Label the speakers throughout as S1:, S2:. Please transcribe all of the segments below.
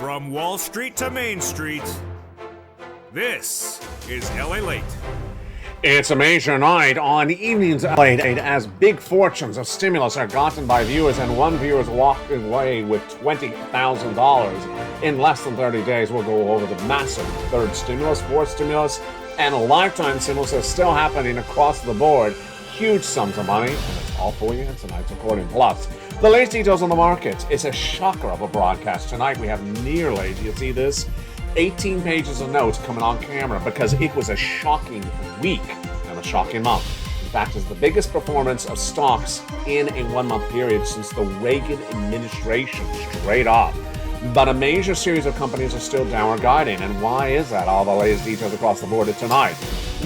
S1: From Wall Street to Main Street, this is LALATE.
S2: It's a major night on evenings late as big fortunes of stimulus are gotten by viewers, and one viewer is walking away with $20,000 in less than 30 days. We'll go over the massive third stimulus, fourth stimulus, and a lifetime stimulus that's still happening across the board. Huge sums of money, and it's all for you in tonight's recording. Plus, the latest details on the markets. It's a shocker of a broadcast. Tonight we have nearly, do you see this? 18 pages of notes coming on camera because it was a shocking week and a shocking month. In fact, it's the biggest performance of stocks in a one-month period since the Reagan administration, straight up. But a major series of companies are still downward guiding. And why is that? All the latest details across the board tonight.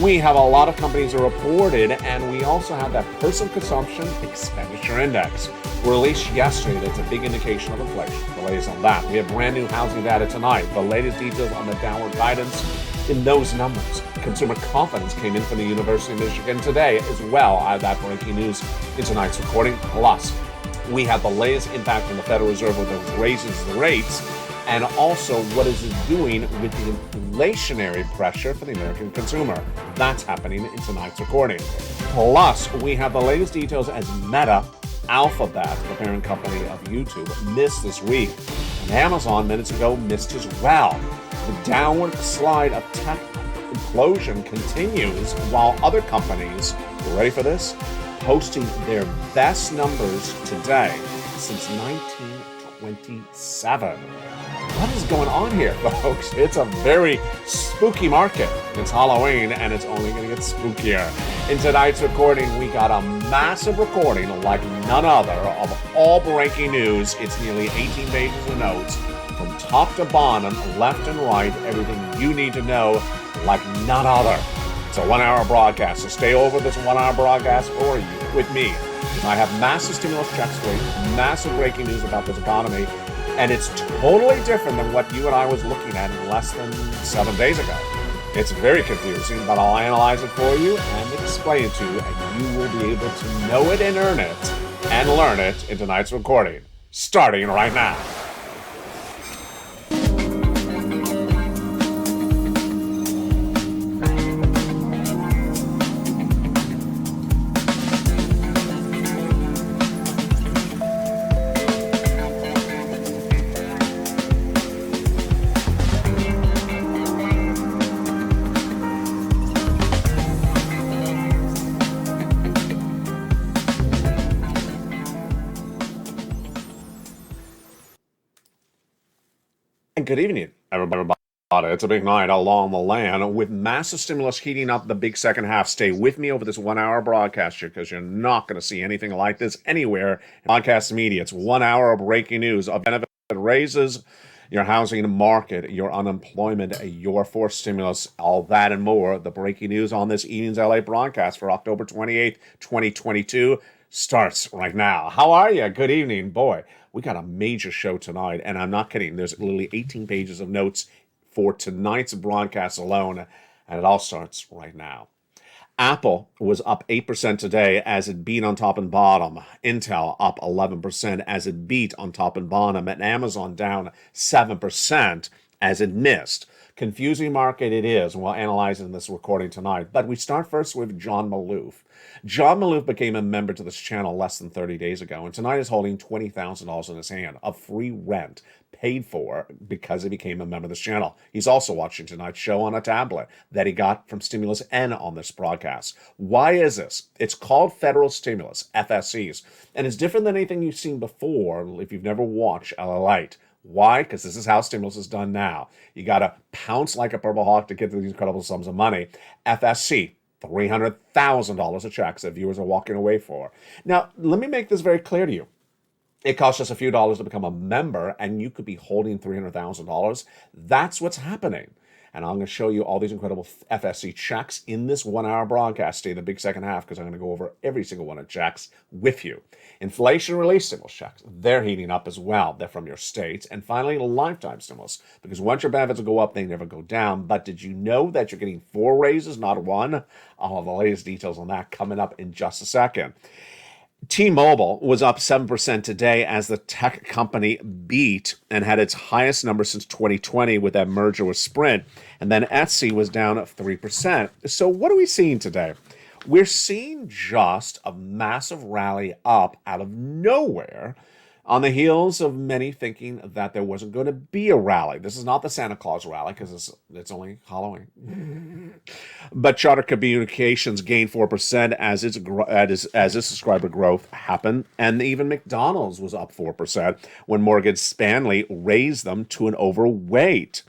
S2: We have a lot of companies that reported, and we also have that personal consumption expenditure index released yesterday. That's a big indication of inflation. The latest on that. We have brand new housing data tonight. The latest details on the downward guidance in those numbers. Consumer confidence came in from the University of Michigan today as well. I have that breaking news in tonight's recording. Plus, we have the latest impact from the Federal Reserve with the raises the rates, and also what is it doing with the inflationary pressure for the American consumer. That's happening in tonight's recording. Plus, we have the latest details as Meta, Alphabet, the parent company of YouTube, missed this week. And Amazon minutes ago missed as well. The downward slide of tech implosion continues while other companies, you ready for this? Posting their best numbers today since 1927. What is going on here, folks? It's a very spooky market. It's Halloween, and it's only going to get spookier. In tonight's recording, we got a massive recording like none other of all breaking news. It's nearly 18 pages of notes from top to bottom, left and right, everything you need to know like none other. It's a 1 hour broadcast, so stay over this 1 hour broadcast for you with me. I have massive stimulus checks for you, massive breaking news about this economy, and it's totally different than what you and I was looking at less than 7 days ago. It's very confusing, but I'll analyze it for you and explain it to you, and you will be able to know it and earn it and learn it in tonight's recording, starting right now. Good evening, everybody. It's a big night along the land with massive stimulus heating up the big second half. Stay with me over this 1 hour broadcast here because you're not going to see anything like this anywhere in podcast media. It's 1 hour of breaking news of benefit raises, your housing market, your unemployment, your fourth stimulus, all that and more. The breaking news on this evening's LA broadcast for October 28th, 2022 starts right now. How are you? Good evening. Boy, we got a major show tonight, and I'm not kidding. There's literally 18 pages of notes for tonight's broadcast alone, and it all starts right now. Apple was up 8% today as it beat on top and bottom. Intel up 11% as it beat on top and bottom, and Amazon down 7% as it missed. Confusing market it is. We'll analyze it in this recording tonight. But we start first with John Maloof. John Maloof became a member to this channel less than 30 days ago, and tonight is holding $20,000 in his hand of free rent paid for because he became a member of this channel. He's also watching tonight's show on a tablet that he got from Stimulus N on this broadcast. Why is this? It's called federal stimulus, FSCs, and it's different than anything you've seen before if you've never watched LALATE. Why? Because this is how stimulus is done now. You got to pounce like a purple hawk to get to these incredible sums of money. FSC, $300,000 of checks that viewers are walking away for. Now, let me make this very clear to you. It costs us a few dollars to become a member, and you could be holding $300,000. That's what's happening. And I'm going to show you all these incredible FSC checks in this 1 hour broadcast. Stay in the big second half because I'm going to go over every single one of the checks with you. Inflation relief stimulus checks, they're heating up as well. They're from your states. And finally, lifetime stimulus, because once your benefits go up, they never go down. But did you know that you're getting 4 raises, not 1? I'll have the latest details on that coming up in just a second. T-Mobile was up 7% today as the tech company beat and had its highest number since 2020 with that merger with Sprint. And then Etsy was down 3%. So what are we seeing today? We're seeing just a massive rally up out of nowhere on the heels of many thinking that there wasn't going to be a rally. This is not the Santa Claus rally because it's only Halloween. But Charter Communications gained 4% as its subscriber growth happened, and even McDonald's was up 4% when Morgan Stanley raised them to an overweight.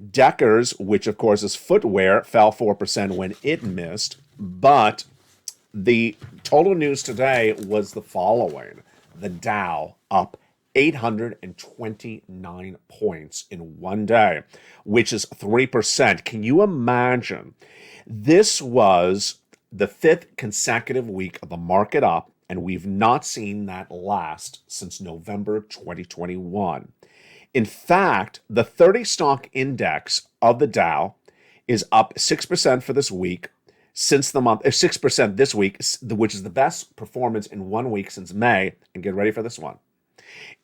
S2: Deckers, which of course is footwear, fell 4% when it missed, but the total news today was the following. The Dow up 829 points in one day, which is 3%. Can you imagine? This was the fifth consecutive week of the market up, and we've not seen that last since November 2021. In fact, the 30 stock index of the Dow is up 6% for this week. Since the month, 6% this week, which is the best performance in 1 week since May. And get ready for this one.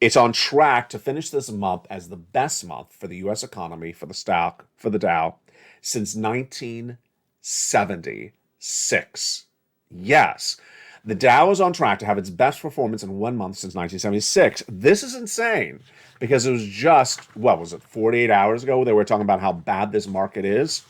S2: It's on track to finish this month as the best month for the U.S. economy for the stock, for the Dow, since 1976. Yes, the Dow is on track to have its best performance in 1 month since 1976. This is insane because it was just, what was it, 48 hours ago they were talking about how bad this market is.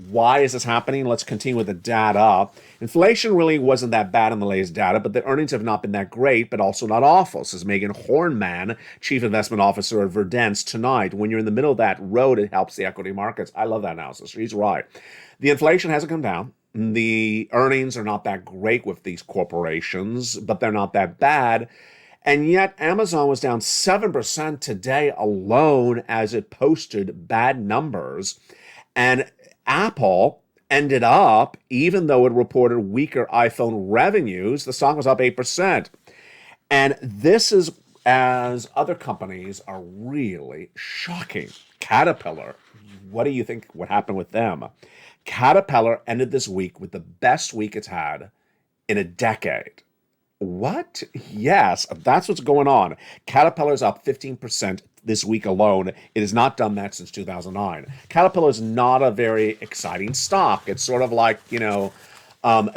S2: Why is this happening? Let's continue with the data. Inflation really wasn't that bad in the latest data, but the earnings have not been that great, but also not awful, says Megan Hornman, Chief Investment Officer at Verdence tonight. When you're in the middle of that road, it helps the equity markets. I love that analysis. She's right. The inflation hasn't come down. The earnings are not that great with these corporations, but they're not that bad. And yet Amazon was down 7% today alone as it posted bad numbers. And Apple ended up, even though it reported weaker iPhone revenues, the stock was up 8%. And this is as other companies are really shocking. Caterpillar, what do you think what happened with them? Caterpillar ended this week with the best week it's had in a decade. What? Yes, that's what's going on. Caterpillar's up 15% this week alone. It has not done that since 2009. Caterpillar is not a very exciting stock. It's sort of like, a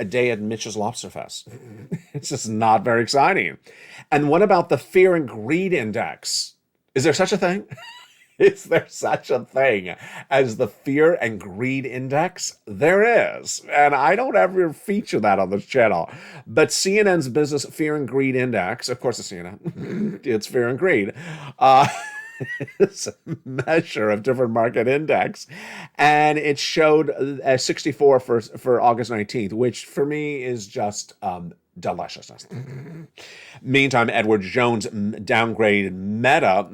S2: day at Mitch's Lobster Fest. It's just not very exciting. And what about the Fear and Greed Index? Is there such a thing? Is there such a thing as the Fear and Greed Index? There is. And I don't ever feature that on this channel. But CNN's Business Fear and Greed Index, of course it's CNN, it's Fear and Greed, it's a measure of different market index. And it showed 64 for August 19th, which for me is just deliciousness. Meantime, Edward Jones downgraded Meta,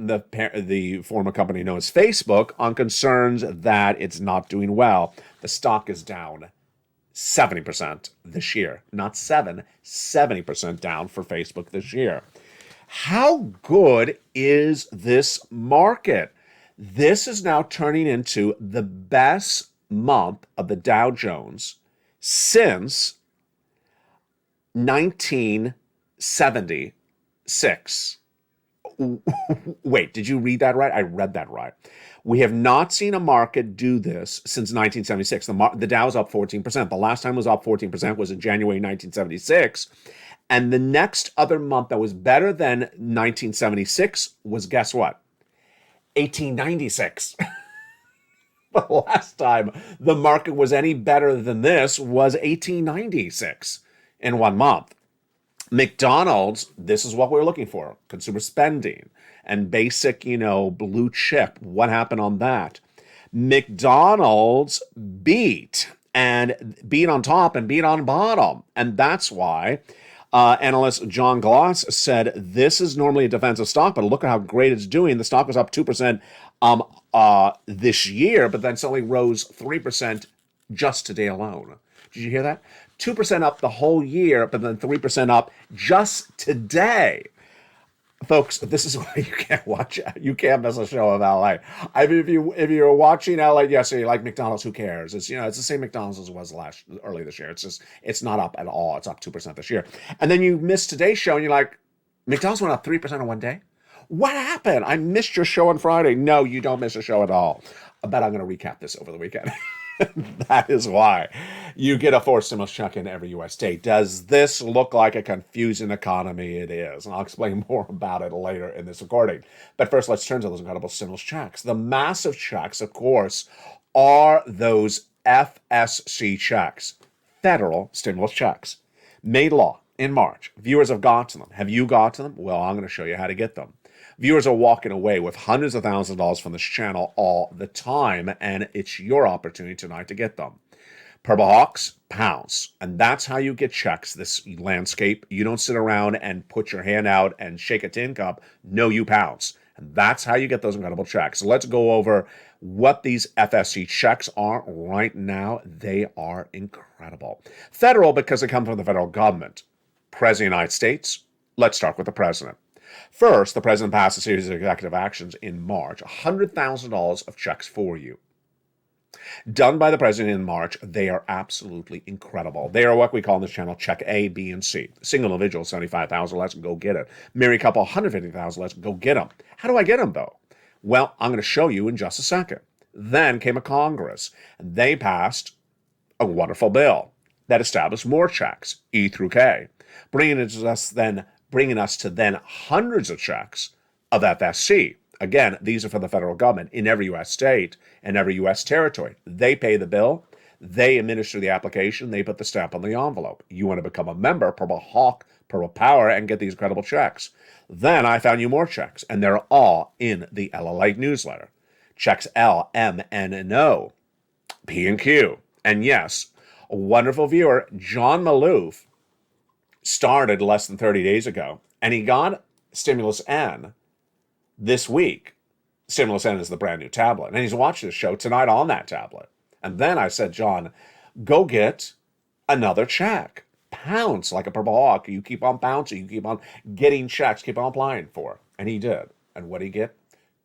S2: the former company known as Facebook, on concerns that it's not doing well. The stock is down 70% this year. Not 70% down for Facebook this year. How good is this market? This is now turning into the best month of the Dow Jones since 1976. Wait, did you read that right? I read that right. We have not seen a market do this since 1976. The Dow's up 14%. The last time it was up 14% was in January 1976. And the next other month that was better than 1976 was, guess what? 1896. The last time the market was any better than this was 1896 in 1 month. McDonald's, this is what we're looking for. Consumer spending and basic, blue chip. What happened on that? McDonald's beat on top and beat on bottom. And that's why analyst John Gloss said this is normally a defensive stock, but look at how great it's doing. The stock was up 2% this year, but then suddenly rose 3% just today alone. Did you hear that? 2% up the whole year, but then 3% up just today. Folks, this is why you can't miss a show of LA. I mean, if you're watching LA yesterday, like McDonald's, who cares? It's it's the same McDonald's as it was early this year. It's not up at all. It's up 2% this year. And then you miss today's show and you're like, McDonald's went up 3% in one day? What happened? I missed your show on Friday. No, you don't miss a show at all. I bet I'm going to recap this over the weekend. That is why you get a forced stimulus check in every U.S. state. Does this look like a confusing economy? It is. And I'll explain more about it later in this recording. But first, let's turn to those incredible stimulus checks. The massive checks, of course, are those FSC checks, federal stimulus checks, made law in March. Viewers have got to them. Have you got to them? Well, I'm going to show you how to get them. Viewers are walking away with hundreds of thousands of dollars from this channel all the time, and it's your opportunity tonight to get them. Purple Hawks, pounce. And that's how you get checks, this landscape. You don't sit around and put your hand out and shake a tin cup. No, you pounce. And that's how you get those incredible checks. So let's go over what these FSC checks are right now. They are incredible. Federal, because they come from the federal government. President of the United States, let's start with the president. First, the president passed a series of executive actions in March, $100,000 of checks for you. Done by the president in March, they are absolutely incredible. They are what we call on this channel check A, B, and C. Single individual, $75,000, let's go get it. Married couple, $150,000, let's go get them. How do I get them, though? Well, I'm going to show you in just a second. Then came a Congress. They passed a wonderful bill that established more checks, E through K, bringing us to then hundreds of checks of FSC. Again, these are for the federal government in every U.S. state and every U.S. territory. They pay the bill. They administer the application. They put the stamp on the envelope. You want to become a member, Purple Hawk, Purple Power, and get these incredible checks. Then I found you more checks, and they're all in the LALATE newsletter. Checks L, M, N, and O, P, and Q. And yes, a wonderful viewer, John Malouf, started less than 30 days ago, and he got Stimulus N this week. Stimulus N is the brand new tablet, and he's watching the show tonight on that tablet. And then I said, John, go get another check. Pounce like a Purple Hawk. You keep on bouncing. You keep on getting checks. Keep on applying for. And he did. And what did he get?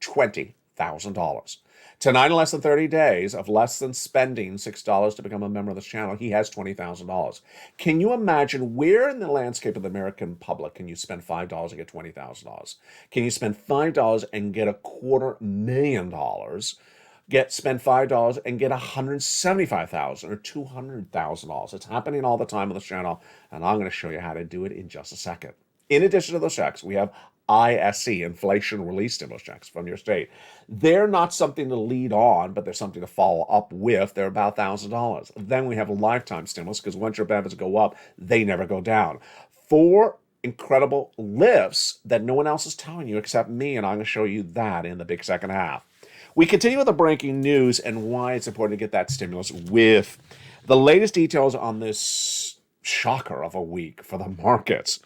S2: $20,000. Tonight, in less than 30 days of less than spending $6 to become a member of this channel, he has $20,000. Can you imagine where in the landscape of the American public can you spend $5 and get $20,000? Can you spend $5 and get $250,000? Spend $5 and get $175,000 or $200,000. It's happening all the time on this channel, and I'm going to show you how to do it in just a second. In addition to those checks, we have ISC, Inflation Relief Stimulus checks from your state. They're not something to lead on, but they're something to follow up with. They're about $1,000. Then we have a lifetime stimulus, because once your benefits go up, they never go down. 4 incredible lifts that no one else is telling you except me, and I'm going to show you that in the big second half. We continue with the breaking news and why it's important to get that stimulus with the latest details on this shocker of a week for the markets.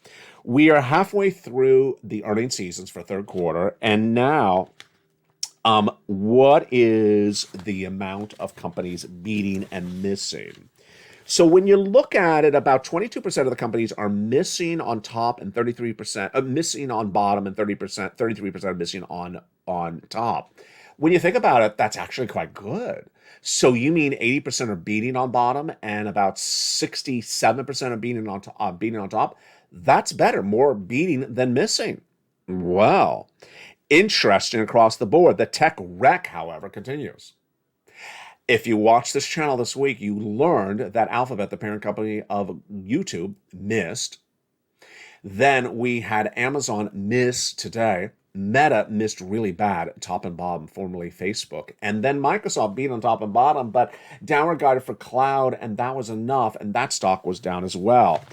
S2: We are halfway through the earnings seasons for third quarter, and now what is the amount of companies beating and missing? So when you look at it, about 22% of the companies are missing on top and 33% missing on bottom, and 33% missing on top. When you think about it, that's actually quite good. So you mean 80% are beating on bottom and about 67% are beating on top? That's better, more beating than missing. Well, interesting across the board. The tech wreck, however, continues. If you watched this channel this week, you learned that Alphabet, the parent company of YouTube, missed. Then we had Amazon miss today. Meta missed really bad, top and bottom, formerly Facebook. And then Microsoft beat on top and bottom, but downward guided for cloud, and that was enough, and that stock was down as well.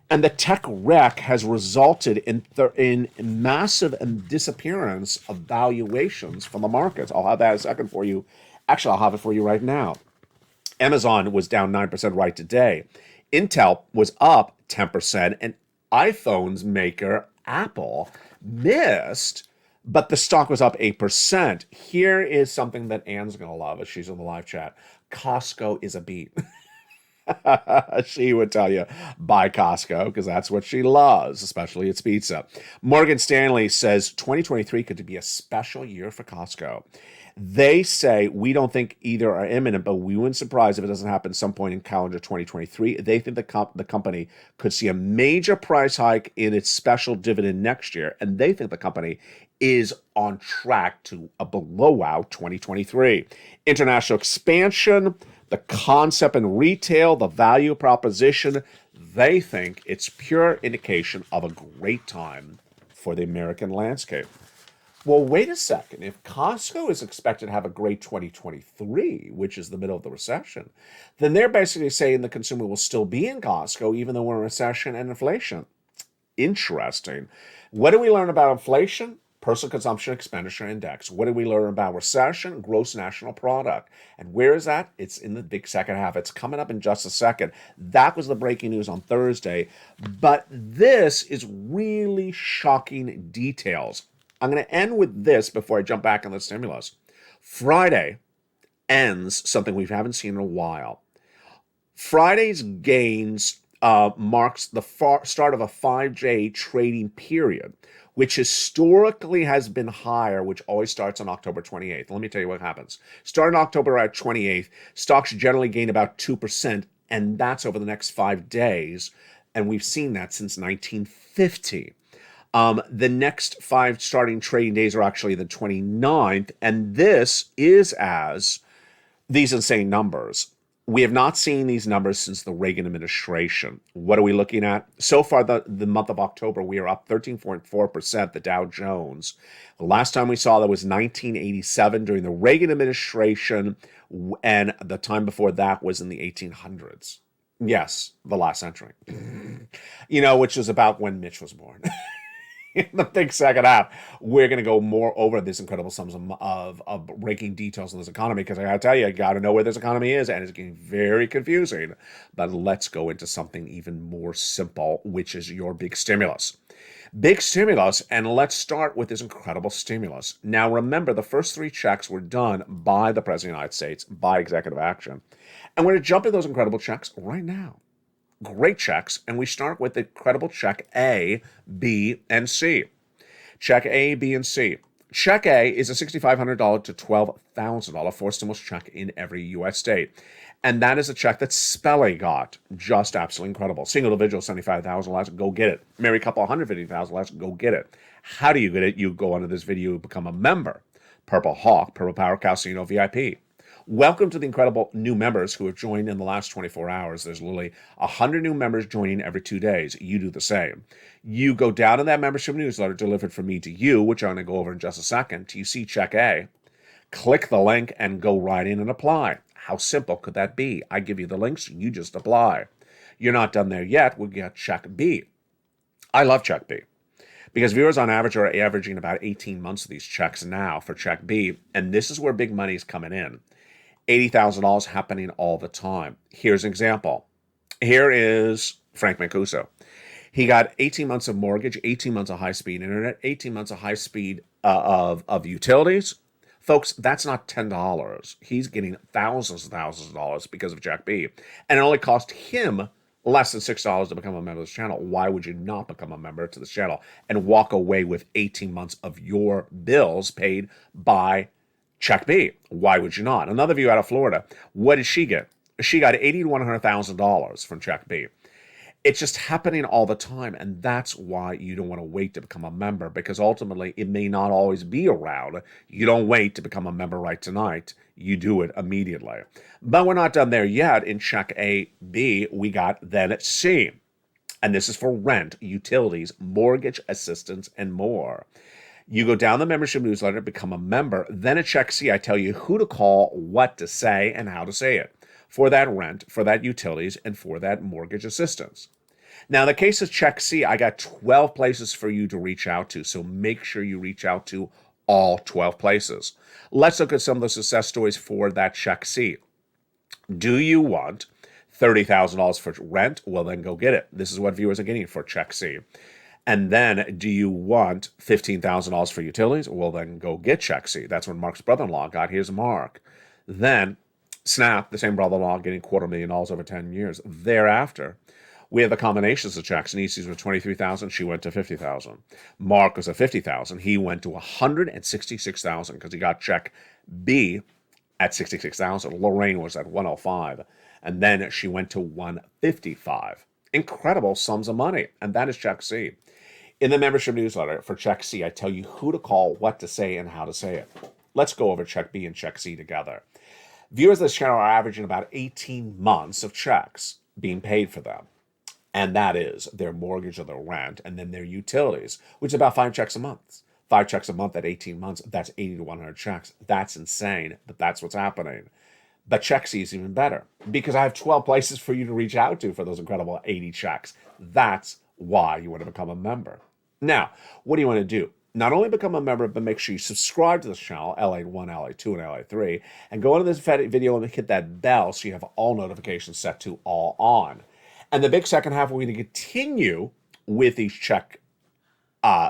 S2: And the tech wreck has resulted in massive disappearance of valuations from the markets. I'll have that in a second for you. Actually, I'll have it for you right now. Amazon was down 9% right today. Intel was up 10%, and iPhone's maker, Apple, missed, but the stock was up 8%. Here is something that Anne's going to love as she's in the live chat. Costco is a beat. She would tell you, buy Costco, because that's what she loves, especially its pizza. Morgan Stanley says 2023 could be a special year for Costco. They say we don't think either are imminent, but we wouldn't surprise if it doesn't happen some point in calendar 2023. They think the company could see a major price hike in its special dividend next year, and they think the company is on track to a blow out 2023. International expansion, the concept in retail, the value proposition, they think it's pure indication of a great time for the American landscape. Well, wait a second. If Costco is expected to have a great 2023, which is the middle of the recession, then they're basically saying the consumer will still be in Costco even though we're in recession and inflation. Interesting. What do we learn about inflation? Personal Consumption Expenditure Index. What do we learn about recession? Gross National Product. And where is that? It's in the big second half. It's coming up in just a second. That was the breaking news on Thursday. But this is really shocking details. I'm going to end with this before I jump back on the stimulus. Friday ends something we haven't seen in a while. Friday's gains marks the start of a 5-day trading period, which historically has been higher, which always starts on October 28th. Let me tell you what happens. Starting October 28th, stocks generally gain about 2%, and that's over the next 5 days. And we've seen that since 1950. The next 5 starting trading days are actually the 29th, and this is as these insane numbers. We have not seen these numbers since the Reagan administration. What are we looking at? So far, the month of October, we are up 13.4%, the Dow Jones. The last time we saw that was 1987 during the Reagan administration, and the time before that was in the 1800s. Yes, the last century. Which is about when Mitch was born. In the big second half, we're going to go more over this incredible sums of breaking details of this economy, because I got to tell you got to know where this economy is, and it's getting very confusing. But let's go into something even more simple, which is your big stimulus. Big stimulus, and let's start with this incredible stimulus. Now, remember, the first 3 checks were done by the President of the United States, by executive action. And we're going to jump into those incredible checks right now. Great checks, and we start with the credible check A, B, and C. Check A, B, and C. Check A is a $6,500 to $12,000 forced stimulus check in every U.S. state. And that is a check that Spelly got. Just absolutely incredible. Single individual, $75,000 less, go get it. Married couple, $150,000 less, go get it. How do you get it? You go under this video, become a member. Purple Hawk, Purple Power Casino VIP. Welcome to the incredible new members who have joined in the last 24 hours. There's literally 100 new members joining every 2 days. You do the same. You go down in that membership newsletter delivered from me to you, which I'm going to go over in just a second, till you see Check A. Click the link and go right in and apply. How simple could that be? I give you the links, you just apply. You're not done there yet. We'll get Check B. I love Check B, because viewers on average are averaging about 18 months of these checks now for Check B, and this is where big money is coming in. $80,000 happening all the time. Here's an example. Here is Frank Mancuso. He got 18 months of mortgage, 18 months of high-speed internet, 18 months of high-speed of utilities. Folks, that's not $10. He's getting thousands of dollars because of Check B. And it only cost him less than $6 to become a member of this channel. Why would you not become a member to this channel and walk away with 18 months of your bills paid by Check B? Why would you not? Another view out of Florida. What did she get? She got $80,000 to $100,000 from Check B. It's just happening all the time, and that's why you don't want to wait to become a member, because ultimately it may not always be around. You don't wait to become a member right tonight. You do it immediately. But we're not done there yet. In Check A, B, we got then C. And this is for rent, utilities, mortgage assistance, and more. You go down the membership newsletter, become a member. Then at Check C, I tell you who to call, what to say, and how to say it for that rent, for that utilities, and for that mortgage assistance. Now, in the case of Check C, I got 12 places for you to reach out to, so make sure you reach out to all 12 places. Let's look at some of the success stories for that Check C. Do you want $30,000 for rent? Well, then go get it. This is what viewers are getting for Check C. And then, do you want $15,000 for utilities? Well, then go get Check C. That's what Mark's brother-in-law got. Here's Mark. Then, Snap, the same brother-in-law, getting $250,000 over 10 years. Thereafter, we have the combinations of checks. Nieces was 23,000. She went to 50,000. Mark was at 50,000. He went to 166,000 because he got check B at 66,000. Lorraine was at 105, and then she went to 155. Incredible sums of money, and that is check C. In the membership newsletter for check C, I tell you who to call, what to say, and how to say it. Let's go over check B and check C together. Viewers of this channel are averaging about 18 months of checks being paid for them. And that is their mortgage or their rent, and then their utilities, which is about 5 checks a month. 5 checks a month at 18 months, that's 80 to 100 checks. That's insane, but that's what's happening. But check C is even better because I have 12 places for you to reach out to for those incredible 80 checks. That's why you want to become a member. Now, what do you want to do? Not only become a member, but make sure you subscribe to this channel, LA1, LA2, and LA3, and go into this video and hit that bell so you have all notifications set to all on. And the big second half, we're going to continue with these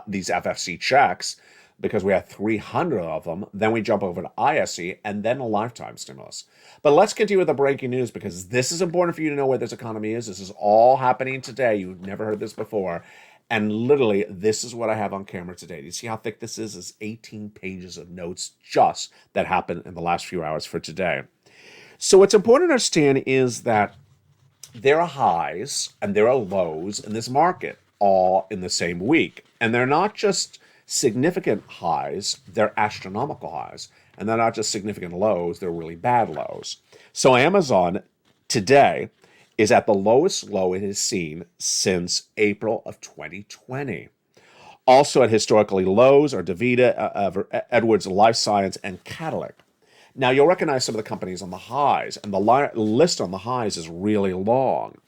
S2: these FFC checks because we have 300 of them. Then we jump over to ISC and then a lifetime stimulus. But let's continue with the breaking news because this is important for you to know where this economy is. This is all happening today. You've never heard this before. And literally, this is what I have on camera today. Do you see how thick this is? It's 18 pages of notes just that happened in the last few hours for today. So what's important to understand is that there are highs and there are lows in this market all in the same week. And they're not just significant highs, they're astronomical highs. And they're not just significant lows, they're really bad lows. So Amazon today is at the lowest low it has seen since April of 2020. Also at historically lows are DaVita, Edwards Life Science, and Cadillac. Now, you'll recognize some of the companies on the highs, and the list on the highs is really long.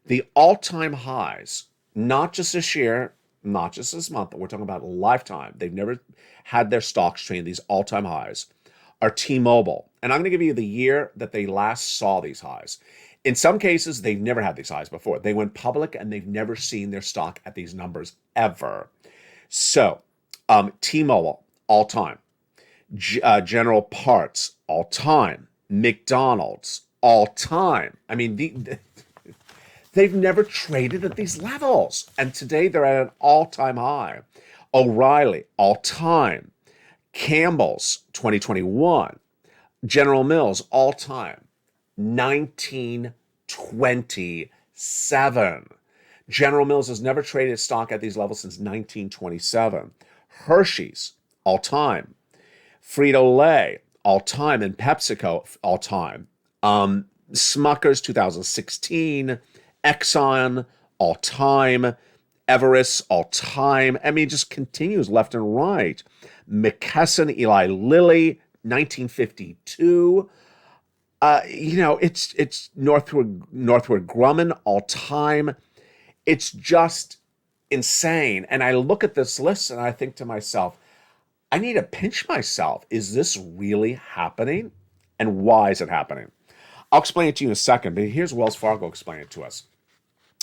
S2: The all-time highs, not just this year, not just this month, but we're talking about lifetime. They've never had their stocks trade these all-time highs, are T-Mobile. And I'm going to give you the year that they last saw these highs. In some cases, they've never had these highs before. They went public, and they've never seen their stock at these numbers ever. So, T-Mobile, all-time. General Parts, all time. McDonald's, all time. I mean, they've never traded at these levels. And today they're at an all-time high. O'Reilly, all time. Campbell's, 2021. General Mills, all time. 1927. General Mills has never traded stock at these levels since 1927. Hershey's, all time. Frito-Lay, all time, and PepsiCo, all time. Smucker's, 2016. Exxon, all time. Everest, all time. I mean, it just continues left and right. McKesson, Eli Lilly, 1952. It's Northrop Grumman, all time. It's just insane. And I look at this list and I think to myself, I need to pinch myself. Is this really happening? And why is it happening? I'll explain it to you in a second, but here's Wells Fargo explaining it to us.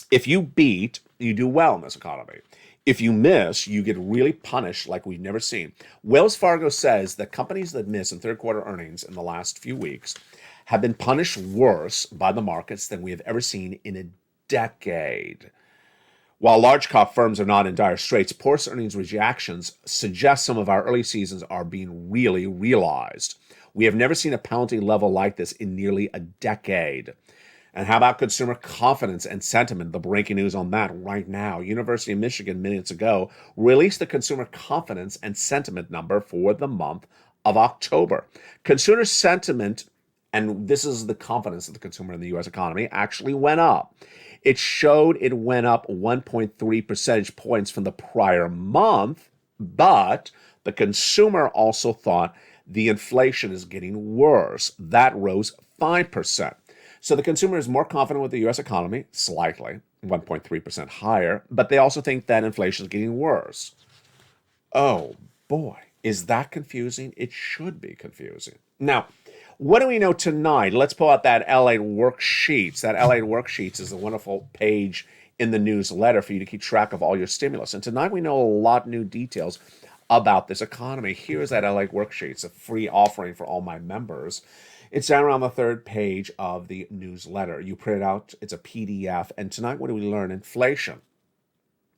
S2: If you beat, you do well in this economy. If you miss, you get really punished like we've never seen. Wells Fargo says that companies that miss in third quarter earnings in the last few weeks have been punished worse by the markets than we have ever seen in a decade. While large cap firms are not in dire straits, poor earnings reactions suggest some of our early seasons are being really realized. We have never seen a penalty level like this in nearly a decade. And how about consumer confidence and sentiment? The breaking news on that right now. University of Michigan minutes ago released the consumer confidence and sentiment number for the month of October. Consumer sentiment, and this is the confidence of the consumer in the U.S. economy, actually went up. It showed it went up 1.3 percentage points from the prior month, but the consumer also thought the inflation is getting worse. That rose 5%. So the consumer is more confident with the U.S. economy, slightly, 1.3% higher, but they also think that inflation is getting worse. Oh boy, is that confusing? It should be confusing. Now, what do we know tonight? Let's pull out that LALATE worksheets. That LALATE worksheets is a wonderful page in the newsletter for you to keep track of all your stimulus. And tonight we know a lot new details about this economy. Here's that LALATE worksheet. It's a free offering for all my members. It's down around the third page of the newsletter. You print it out, it's a PDF. And tonight, what do we learn? Inflation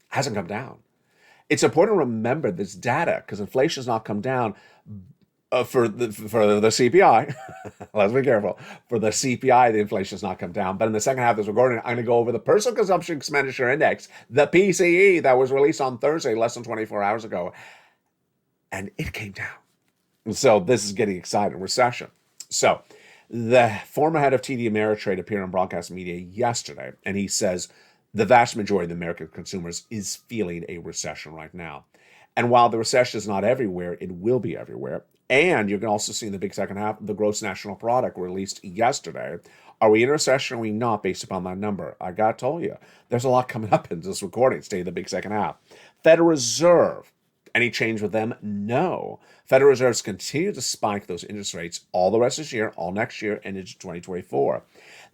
S2: hasn't come down. It's important to remember this data because inflation has not come down for the CPI. Let's be careful. For the CPI, the inflation has not come down. But in the second half of this recording, I'm going to go over the Personal Consumption Expenditure Index, the PCE, that was released on Thursday, less than 24 hours ago. And it came down. So this is getting exciting. Recession. So the former head of TD Ameritrade appeared on broadcast media yesterday, and he says the vast majority of the American consumers is feeling a recession right now. And while the recession is not everywhere, it will be everywhere. And you can also see in the big second half, the gross national product released yesterday. Are we in a recession or are we not based upon that number? I got to tell you, there's a lot coming up in this recording. Stay in the big second half. Federal Reserve. Any change with them? No. Federal Reserves continue to spike those interest rates all the rest of this year, all next year, and into 2024.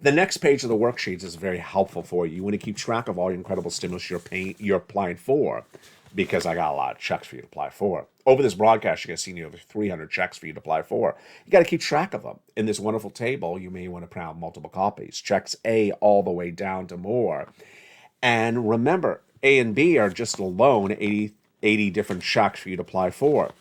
S2: The next page of the worksheets is very helpful for you. You want to keep track of all your incredible stimulus you're applying for, because I got a lot of checks for you to apply for. Over this broadcast, you're going to see nearly 300 checks for you to apply for. You got to keep track of them. In this wonderful table, you may want to print out multiple copies. Checks A all the way down to more. And remember, A and B are just alone 80 different checks for you to apply for.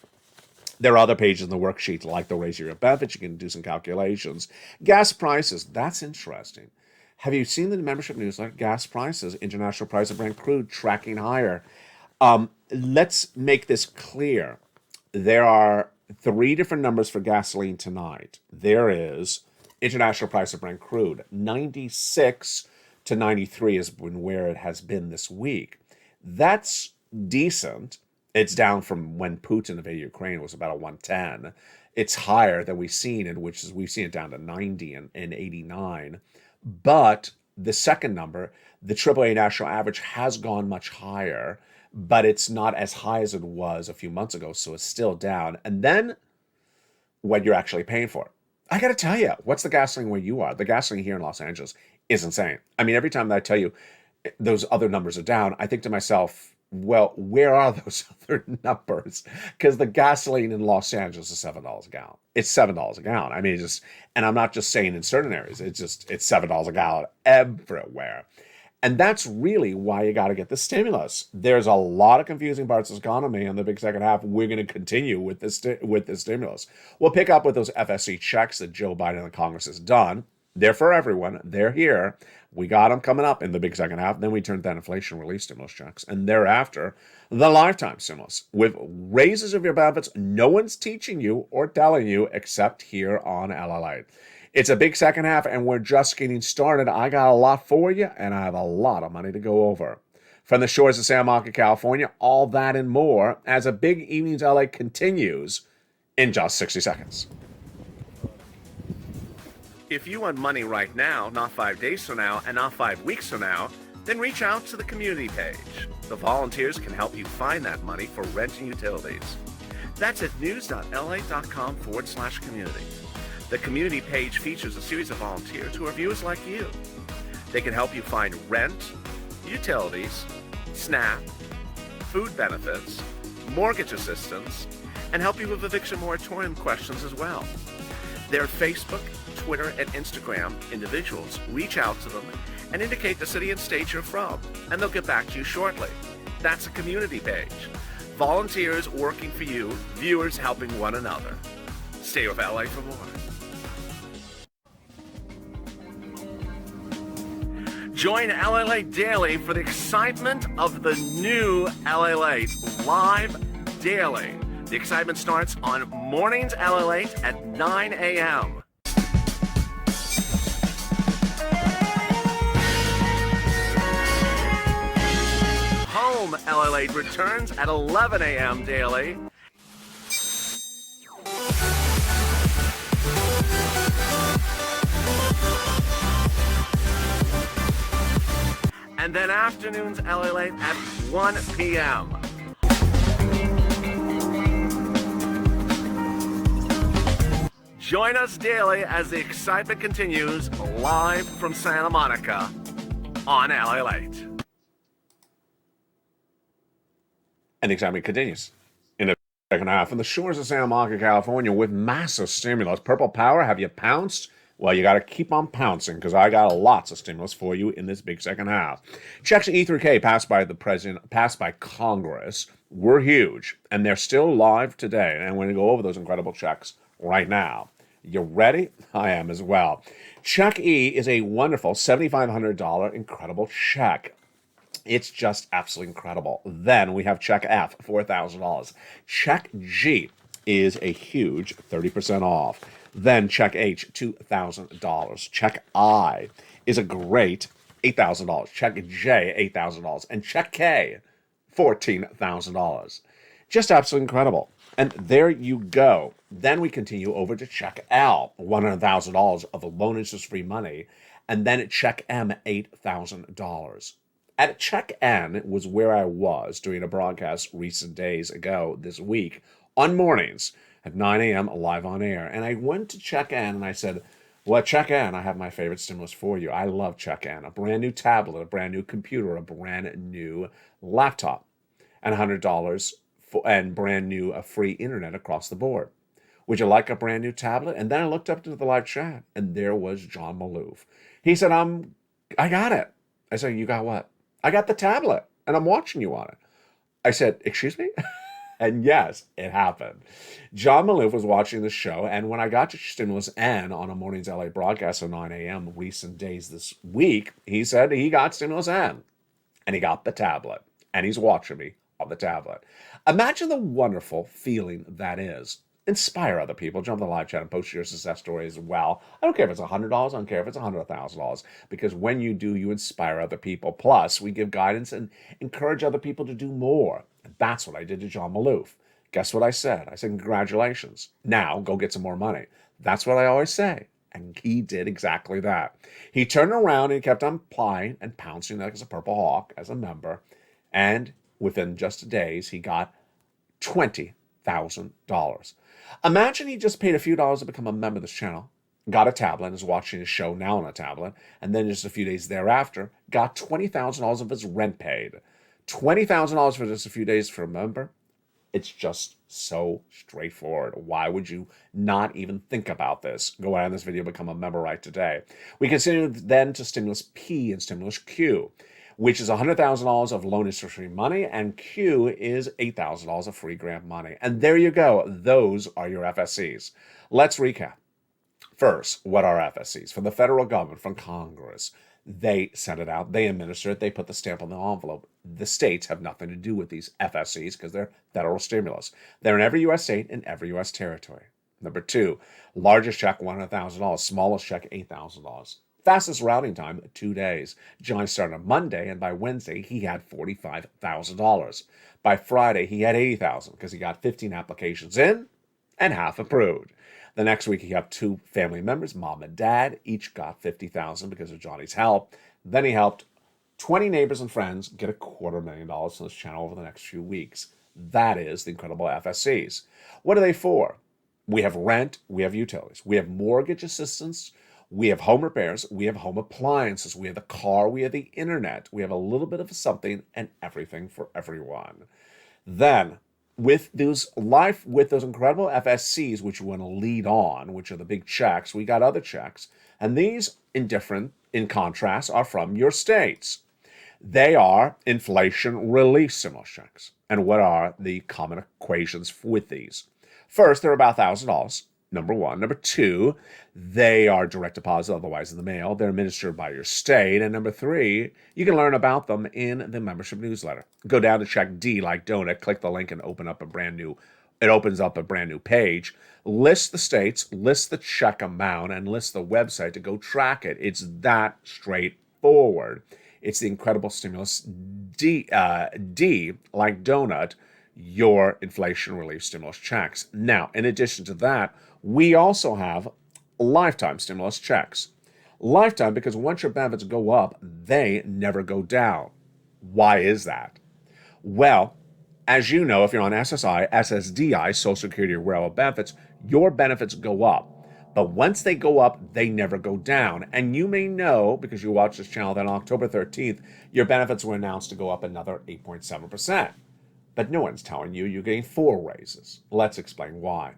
S2: There are other pages in the worksheet, like the raise your benefits. You can do some calculations. Gas prices, that's interesting. Have you seen the membership newsletter? Gas prices, international price of Brent crude tracking higher. Let's make this clear. There are 3 different numbers for gasoline tonight. There is international price of Brent crude. 96 to 93 has been where it has been this week. That's decent. It's down from when Putin invaded Ukraine. It was about a 110. It's higher than we've seen it, which is we've seen it down to 90 and 89. But the second number, the AAA national average, has gone much higher, but it's not as high as it was a few months ago, so it's still down. And then what you're actually paying for. I got to tell you, what's the gasoline where you are? The gasoline here in Los Angeles is insane. I mean, every time that I tell you those other numbers are down, I think to myself, well, where are those other numbers? Because the gasoline in Los Angeles is $7 a gallon. It's $7 a gallon. I mean, and I'm not just saying in certain areas. It's $7 a gallon everywhere. And that's really why you got to get the stimulus. There's a lot of confusing parts of the economy in the big second half. We're going to continue with this stimulus. We'll pick up with those FSC checks that Joe Biden and the Congress has done. They're for everyone. They're here. We got them coming up in the big second half. Then we turned that inflation relief stimulus checks. And thereafter, the lifetime stimulus. With raises of your benefits, no one's teaching you or telling you except here on LALATE. It's a big second half, and we're just getting started. I got a lot for you, and I have a lot of money to go over. From the shores of San Marcos, California, all that and more as a Big Evenings LA continues in just 60 seconds. If you want money right now, not 5 days from now, and not 5 weeks from now, then reach out to the community page. The volunteers can help you find that money for rent and utilities. That's at news.la.com/community. The community page features a series of volunteers who are viewers like you. They can help you find rent, utilities, SNAP, food benefits, mortgage assistance, and help you with eviction moratorium questions as well. Their Facebook, Twitter, and Instagram individuals reach out to them and indicate the city and state you're from, and they'll get back to you shortly. That's a community page. Volunteers working for you, viewers helping one another. Stay with LA for more. Join LALATE Daily for the excitement of the new LALATE live daily. The excitement starts on mornings LALATE at 9 a.m. Home LALATE returns at 11 a.m. daily. And then afternoons LALATE at 1 p.m. Join us daily as the excitement continues live from Santa Monica on LALATE. And the excitement continues. second half from the shores of Santa Monica, California with massive stimulus. Purple Power, have you pounced? Well, you got to keep on pouncing because I got lots of stimulus for you in this big second half. Checks E3K passed by the president, passed by Congress, were huge, and they're still live today. And we're going to go over those incredible checks right now. You ready? I am as well. Check E is a wonderful $7,500 incredible check. It's just absolutely incredible. Then we have check F, $4,000. Check G is a huge 30% off. Then check H, $2,000. Check I is a great $8,000. Check J, $8,000. And check K, $14,000. Just absolutely incredible. And there you go. Then we continue over to check L, $100,000 of the loan interest-free money. And then at check M, $8,000. At check N was where I was doing a broadcast recent days ago this week on mornings at 9 a.m. live on air. And I went to check N and I said, well, at check N, I have my favorite stimulus for you. I love check N. A brand new tablet, a brand new computer, a brand new laptop, and $100 and brand new free internet across the board. Would you like a brand new tablet? And then I looked up into the live chat and there was John Maloof. He said, I got it. I said, you got what? I got the tablet and I'm watching you on it. I said, excuse me? And yes, it happened. John Maloof was watching the show, and when I got to Stimulus N on a morning's LA broadcast at 9 a.m. recent days this week, he said he got Stimulus N, and he got the tablet, and he's watching me on the tablet. Imagine the wonderful feeling that is. Inspire other people. Jump in the live chat and post your success story as well. I don't care if it's $100. I don't care if it's $100,000. Because when you do, you inspire other people. Plus, we give guidance and encourage other people to do more. And that's what I did to John Maloof. Guess what I said? I said, congratulations. Now, go get some more money. That's what I always say. And he did exactly that. He turned around and he kept on applying and pouncing like as a Purple Hawk, as a member. And within just days, he got $20,000. Imagine he just paid a few dollars to become a member of this channel, got a tablet, and is watching his show now on a tablet, and then just a few days thereafter, got $20,000 of his rent paid. $20,000 for just a few days for a member? It's just so straightforward. Why would you not even think about this? Go out in this video, become a member right today. We continue then to Stimulus P and Stimulus Q, which is $100,000 of loan interest-free money, and Q is $8,000 of free grant money. And there you go. Those are your FSCs. Let's recap. First, what are FSCs? From the federal government, from Congress. They send it out, they administer it, they put the stamp on the envelope. The states have nothing to do with these FSCs because they're federal stimulus. They're in every U.S. state and every U.S. territory. Number two, largest check, $100,000. Smallest check, $8,000. Fastest routing time, 2 days. John started on Monday, and by Wednesday, he had $45,000. By Friday, he had $80,000 because he got 15 applications in and half approved. The next week, he had 2 family members, mom and dad. Each got $50,000 because of Johnny's help. Then he helped 20 neighbors and friends get $250,000 from this channel over the next few weeks. That is the incredible FSCs. What are they for? We have rent, we have utilities, we have mortgage assistance, we have home repairs, we have home appliances, we have the car, we have the internet, we have a little bit of something and everything for everyone. Then, with those incredible FSCs, which we want to lead on, which are the big checks, we got other checks, and these, in contrast, are from your states. They are inflation relief stimulus checks. And what are the common equations with these? First, they're about $1,000. Number one. Number two, they are direct deposit, otherwise in the mail. They're administered by your state. And number three, you can learn about them in the membership newsletter. Go down to check D like donut, click the link and opens up a brand new page. List the states, list the check amount, and list the website to go track it. It's that straightforward. It's the incredible stimulus D like donut, your inflation relief stimulus checks. Now, in addition to that, we also have lifetime stimulus checks. Lifetime because once your benefits go up, they never go down. Why is that? Well, as you know, if you're on SSI, SSDI, Social Security or Railroad benefits, your benefits go up. But once they go up, they never go down. And you may know, because you watch this channel, that on October 13th, your benefits were announced to go up another 8.7%. but no one's telling you you're getting 4 raises. Let's explain why.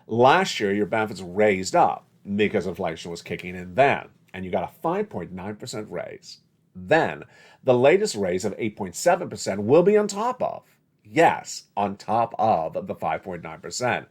S2: Last year, your benefits raised up because inflation was kicking in then, and you got a 5.9% raise. Then, the latest raise of 8.7% will be on top of. Yes, on top of the 5.9%.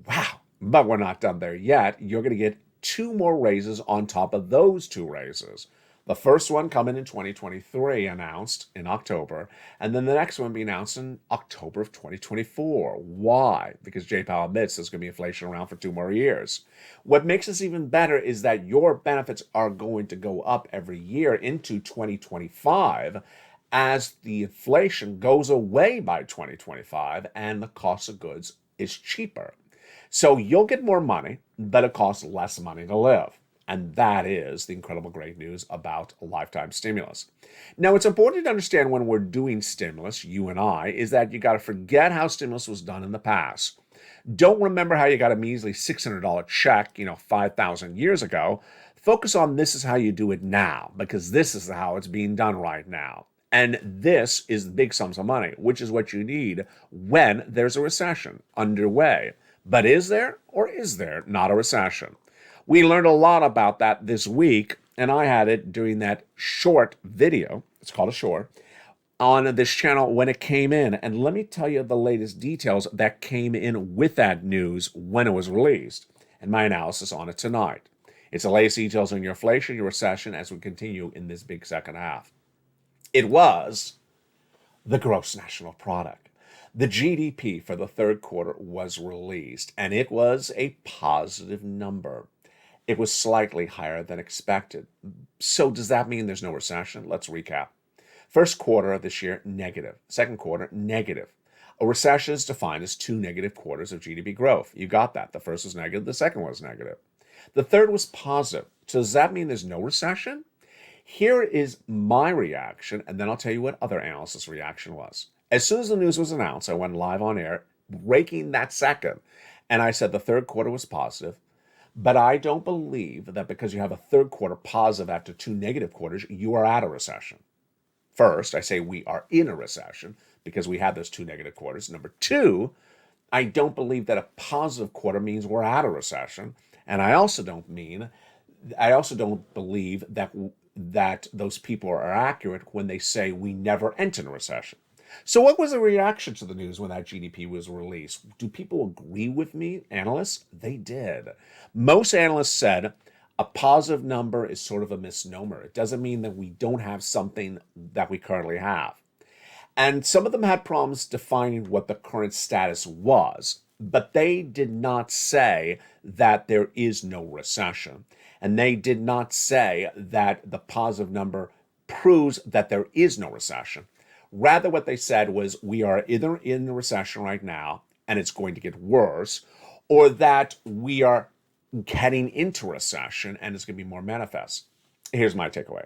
S2: Wow, but we're not done there yet. You're going to get 2 more raises on top of those 2 raises. The first one coming in 2023, announced in October, and then the next one be announced in October of 2024. Why? Because Jay Powell admits there's going to be inflation around for 2 more years. What makes this even better is that your benefits are going to go up every year into 2025 as the inflation goes away by 2025 and the cost of goods is cheaper. So you'll get more money, but it costs less money to live. And that is the incredible great news about lifetime stimulus. Now, it's important to understand when we're doing stimulus, you and I, is that you got to forget how stimulus was done in the past. Don't remember how you got a measly $600 check, 5,000 years ago. Focus on this is how you do it now, because this is how it's being done right now. And this is the big sums of money, which is what you need when there's a recession underway. But is there or is there not a recession? We learned a lot about that this week, and I had it during that short video, it's called a short, on this channel when it came in. And let me tell you the latest details that came in with that news when it was released, and my analysis on it tonight. It's the latest details on your inflation, your recession, as we continue in this big second half. It was the gross national product. The GDP for the third quarter was released, and it was a positive number. It was slightly higher than expected. So does that mean there's no recession? Let's recap. First quarter of this year, negative. Second quarter, negative. A recession is defined as 2 negative quarters of GDP growth. You got that. The first was negative. The second was negative. The third was positive. So does that mean there's no recession? Here is my reaction, and then I'll tell you what other analysts' reaction was. As soon as the news was announced, I went live on air, breaking that second, and I said the third quarter was positive. But I don't believe that because you have a third quarter positive after 2 negative quarters, you are at a recession. First, I say we are in a recession because we had those 2 negative quarters. Number 2, I don't believe that a positive quarter means we're at a recession. And I also don't believe that those people are accurate when they say we never enter a recession. So what was the reaction to the news when that GDP was released? Do people agree with me, analysts? They did. Most analysts said a positive number is sort of a misnomer. It doesn't mean that we don't have something that we currently have. And some of them had problems defining what the current status was, but they did not say that there is no recession. And they did not say that the positive number proves that there is no recession. Rather, what they said was we are either in a recession right now and it's going to get worse, or that we are heading into recession and it's going to be more manifest. Here's my takeaway.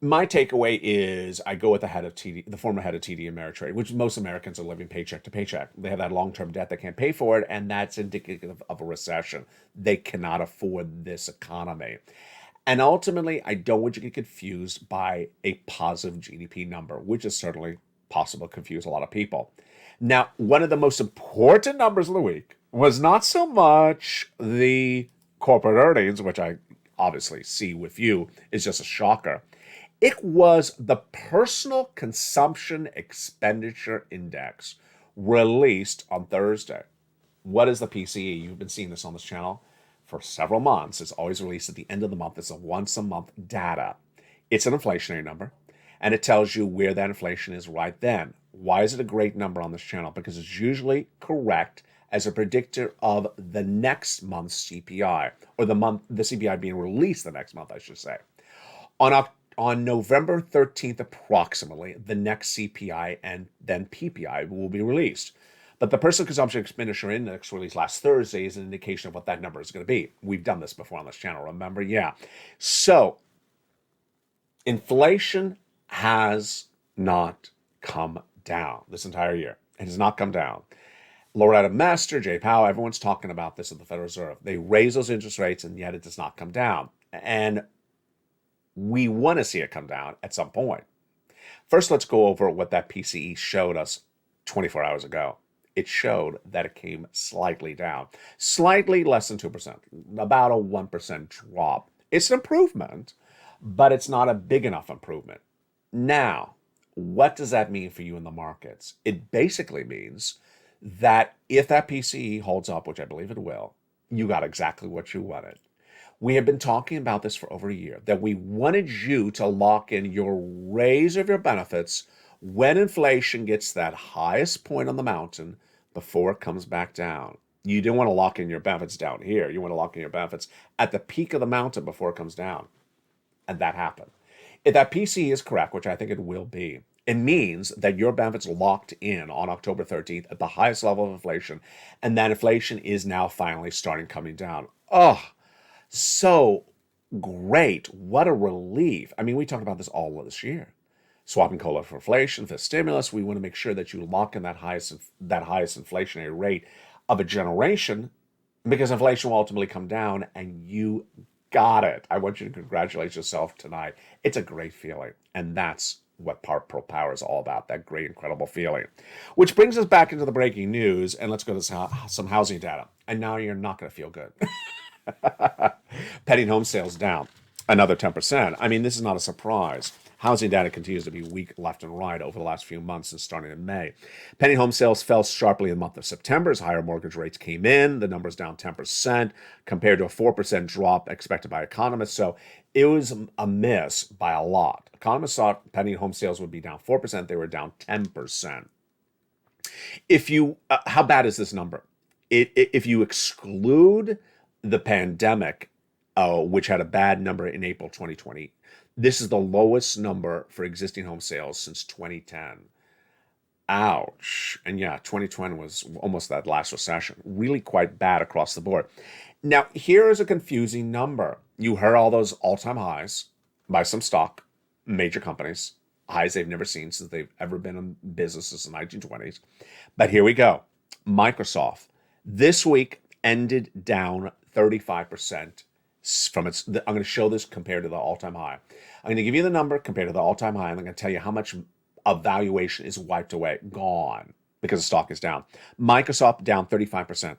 S2: My takeaway is I go with the former head of TD Ameritrade, which most Americans are living paycheck to paycheck. They have that long-term debt, they can't pay for it, and that's indicative of a recession. They cannot afford this economy. And ultimately, I don't want you to get confused by a positive GDP number, which is certainly possible to confuse a lot of people. Now, one of the most important numbers of the week was not so much the corporate earnings, which I obviously see with you is just a shocker. It was the Personal Consumption Expenditure Index released on Thursday. What is the PCE? You've been seeing this on this channel for several months. It's always released at the end of the month. It's a once-a-month data. It's an inflationary number, and it tells you where that inflation is right then. Why is it a great number on this channel? Because it's usually correct as a predictor of the next month's CPI, or the CPI being released the next month, I should say. On November 13th, approximately, the next CPI and then PPI will be released. But the Personal Consumption Expenditure Index released last Thursday is an indication of what that number is going to be. We've done this before on this channel, remember? Yeah. So, inflation has not come down this entire year. It has not come down. Loretta Mester, Jay Powell, everyone's talking about this at the Federal Reserve. They raise those interest rates, and yet it does not come down. And we want to see it come down at some point. First, let's go over what that PCE showed us 24 hours ago. It showed that it came slightly down, slightly less than 2%, about a 1% drop. It's an improvement, but it's not a big enough improvement. Now, what does that mean for you in the markets? It basically means that if that PCE holds up, which I believe it will, you got exactly what you wanted. We have been talking about this for over a year, that we wanted you to lock in your raise of your benefits when inflation gets that highest point on the mountain before it comes back down. You didn't want to lock in your benefits down here. You want to lock in your benefits at the peak of the mountain before it comes down. And that happened. If that PCE is correct, which I think it will be, it means that your benefits locked in on October 13th at the highest level of inflation, and that inflation is now finally starting coming down. Oh, so great. What a relief. I mean, we talked about this all this year. Swapping COLA for inflation, for stimulus. We want to make sure that you lock in that highest inflationary rate of a generation, because inflation will ultimately come down, and you got it. I want you to congratulate yourself tonight. It's a great feeling, and that's what Pro Power is all about, that great, incredible feeling. Which brings us back into the breaking news, and let's go to some housing data. And now you're not going to feel good. Pending home sales down another 10%. I mean, this is not a surprise. Housing data continues to be weak left and right over the last few months and starting in May. Pending home sales fell sharply in the month of September as higher mortgage rates came in. The number's down 10% compared to a 4% drop expected by economists. So it was a miss by a lot. Economists thought pending home sales would be down 4%. They were down 10%. How bad is this number? If you exclude the pandemic, which had a bad number in April 2020, this is the lowest number for existing home sales since 2010. Ouch. And yeah, 2020 was almost that last recession. Really quite bad across the board. Now, here is a confusing number. You heard all those all-time highs by some stock, major companies, highs they've never seen since they've ever been in business since the 1920s. But here we go. Microsoft this week ended down 35% from its. I'm going to show this compared to the all-time high. I'm going to give you the number compared to the all-time high, and I'm going to tell you how much of valuation is wiped away, gone, because the stock is down. Microsoft down 35%,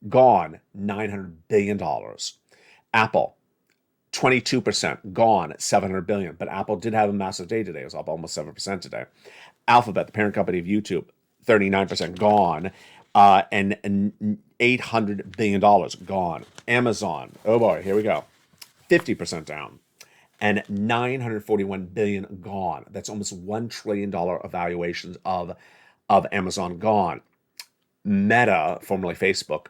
S2: gone, $900 billion. Apple, 22%, gone, $700 billion. But Apple did have a massive day today. It was up almost 7% today. Alphabet, the parent company of YouTube, 39% gone, and $800 billion gone. Amazon, oh boy, here we go, 50% down, and $941 billion gone. That's almost $1 trillion evaluations of Amazon gone. Meta, formerly Facebook,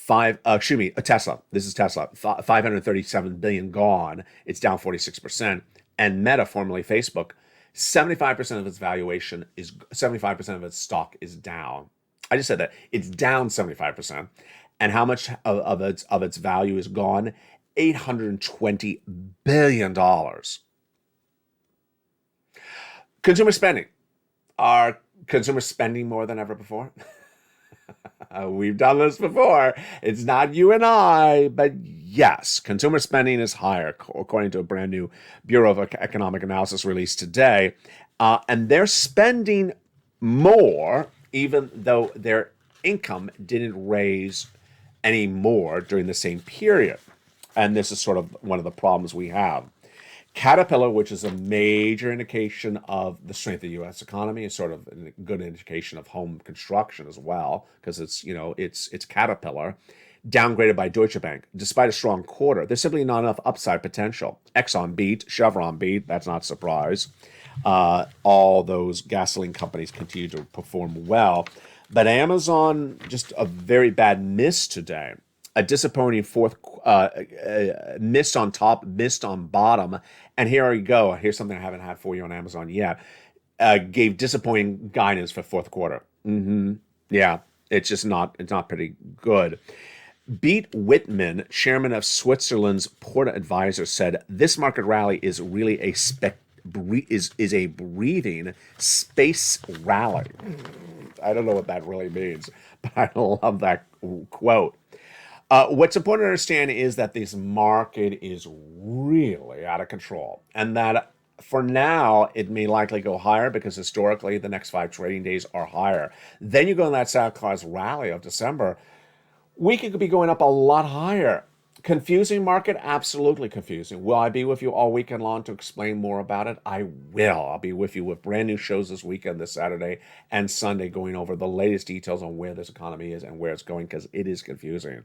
S2: Tesla. This is Tesla. $537 billion gone. It's down 46%. And Meta, formerly Facebook, 75% of its valuation is 75% of its stock is down. I just said that it's down 75%. And how much of its value is gone? $820 billion. Consumer spending. Are consumers spending more than ever before? We've done this before. It's not you and I, but yes, consumer spending is higher, according to a brand new Bureau of Economic Analysis released today. And they're spending more, even though their income didn't raise any more during the same period. And this is sort of one of the problems we have. Caterpillar, which is a major indication of the strength of the U.S. economy, is sort of a good indication of home construction as well, because it's Caterpillar, downgraded by Deutsche Bank. Despite a strong quarter, there's simply not enough upside potential. Exxon beat, Chevron beat, that's not a surprise. All those gasoline companies continue to perform well. But Amazon, just a very bad miss today. A disappointing missed on top, missed on bottom. And here you go. Here's something I haven't had for you on Amazon yet. Gave disappointing guidance for fourth quarter. Yeah, it's not pretty good. Beat Whitman, chairman of Switzerland's Porta Advisor, said this market rally is really a breathing space rally. I don't know what that really means, but I love that quote. What's important to understand is that this market is really out of control, and that For now, it may likely go higher because historically the next 5 trading days are higher. Then you go in that Santa Claus rally of December, we could be going up a lot higher. Confusing market? Absolutely confusing. Will I be with you all weekend long to explain more about it? I will. I'll be with you with brand new shows this weekend, this Saturday and Sunday, going over the latest details on where this economy is and where it's going, because it is confusing.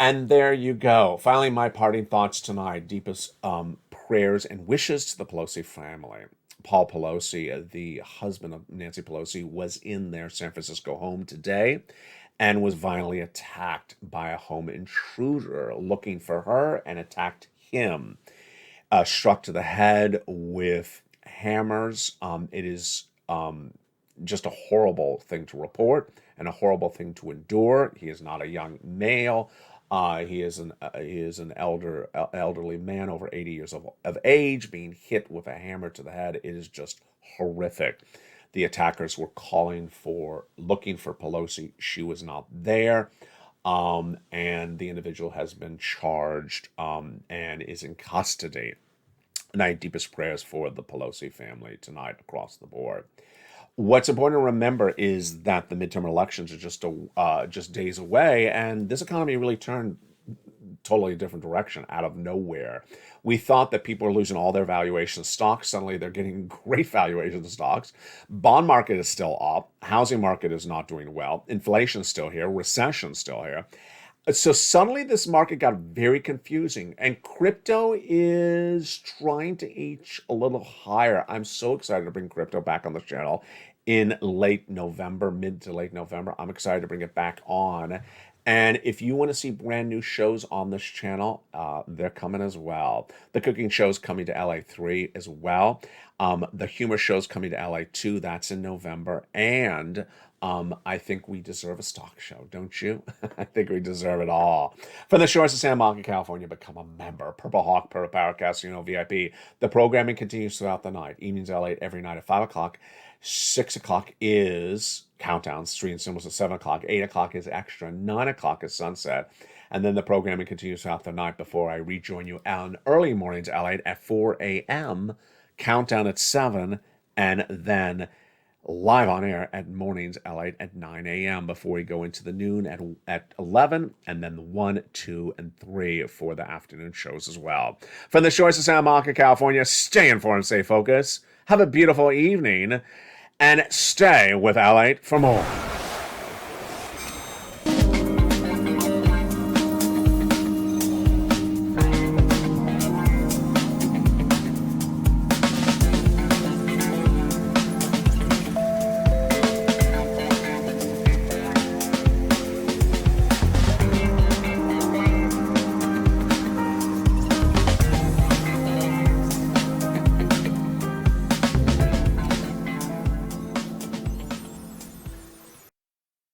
S2: And there you go. Finally, my parting thoughts tonight. Deepest prayers and wishes to the Pelosi family. Paul Pelosi, the husband of Nancy Pelosi, was in their San Francisco home today and was violently attacked by a home intruder looking for her and attacked him. Struck to the head with hammers. It is just a horrible thing to report and a horrible thing to endure. He is not a young male. He is an elderly man over 80 years of age being hit with a hammer to the head. It is just horrific. The attackers were looking for Pelosi. She was not there. And the individual has been charged and is in custody. My deepest prayers for the Pelosi family tonight across the board. What's important to remember is that the midterm elections are just days away, and this economy really turned totally different direction out of nowhere. We thought that people were losing all their valuation stocks. Suddenly they're getting great valuation stocks. Bond market is still up. Housing market is not doing well. Inflation's still here. Recession's still here. So suddenly this market got very confusing, and crypto is trying to inch a little higher. I'm so excited to bring crypto back on the channel in late November, mid to late November. I'm excited to bring it back on. And if you want to see brand new shows on this channel, they're coming as well. The cooking show's coming to LA3 as well. The humor show's coming to LA2. That's in November. And I think we deserve a stock show, don't you? I think we deserve it all. From the shores of Santa Monica, California, become a member. Purple Hawk, Purple Power Casino VIP. The programming continues throughout the night. Evenings LA every night at 5 o'clock. 6 o'clock is countdowns, stream symbols at 7 o'clock. 8 o'clock is extra. 9 o'clock is sunset. And then the programming continues throughout the night before I rejoin you on early mornings LA at 4 a.m. Countdown at 7. And then live on air at mornings LA at 9 a.m. before we go into the noon at 11, and then the 1, 2, and 3 for the afternoon shows as well. From the shores of Santa Monica, California, stay informed, stay focused. Have a beautiful evening, and stay with LA for more.